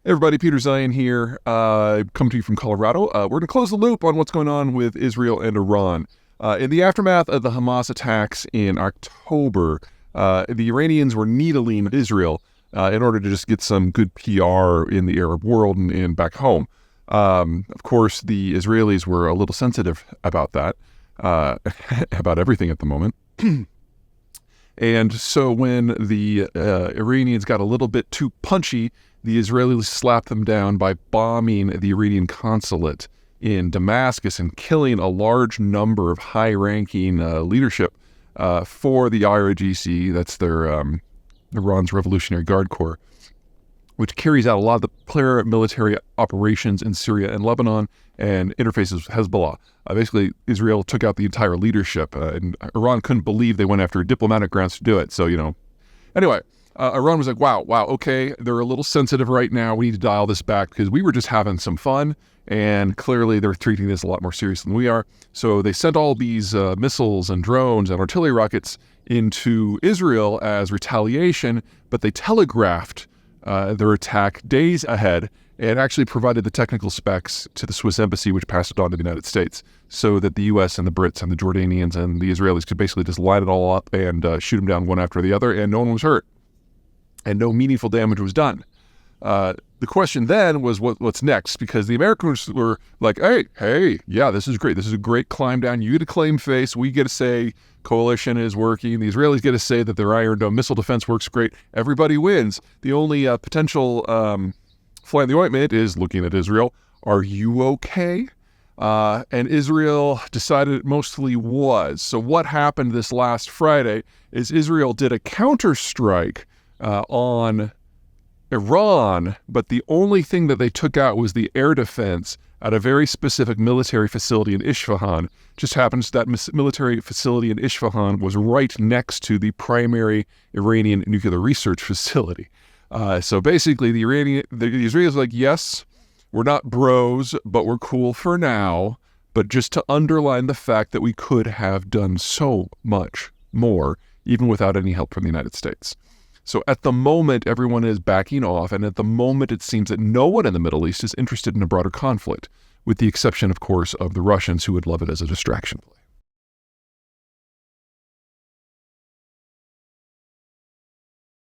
Hey everybody, Peter Zeihan here, coming to you from Colorado. We're going to close the loop on what's going on with Israel and Iran. In the aftermath of the Hamas attacks in October, the Iranians were needling Israel in order to just get some good PR in the Arab world and back home. Of course, the Israelis were a little sensitive about that, about everything at the moment. And so when the Iranians got a little bit too punchy, the Israelis slapped them down by bombing the Iranian consulate in Damascus and killing a large number of high-ranking leadership for the IRGC. That's their Iran's Revolutionary Guard Corps, which carries out a lot of the paramilitary operations in Syria and Lebanon and interfaces with Hezbollah. Basically, Israel took out the entire leadership, and Iran couldn't believe they went after diplomatic grounds to do it. So, anyway, Iran was like, wow, okay, they're a little sensitive right now. We need to dial this back because we were just having some fun, and clearly they're treating this a lot more seriously than we are. So they sent all these missiles and drones and artillery rockets into Israel as retaliation, but they telegraphed their attack days ahead and actually provided the technical specs to the Swiss embassy, which passed it on to the United States, so that the U.S. and the Brits and the Jordanians and the Israelis could basically just line it all up and shoot them down one after the other, and no one was hurt. And no meaningful damage was done. The question then was what's next, because the Americans were like, hey, yeah, this is great. This is a great climb down. You get to claim face. We get to say coalition is working. The Israelis get to say that their Iron Dome missile defense works great. Everybody wins. The only potential fly in the ointment is looking at Israel. Are you okay? And Israel decided it mostly was. So what happened this last Friday is Israel did a counterstrike on Iran, but the only thing that they took out was the air defense at a very specific military facility in Isfahan. Just happens that military facility in Isfahan was right next to the primary Iranian nuclear research facility. So basically, the Israelis are like, yes, we're not bros, but we're cool for now. But just to underline the fact that we could have done so much more, even without any help from the United States. So at the moment, everyone is backing off, and at the moment, it seems that no one in the Middle East is interested in a broader conflict, with the exception, of course, of the Russians, who would love it as a distraction play.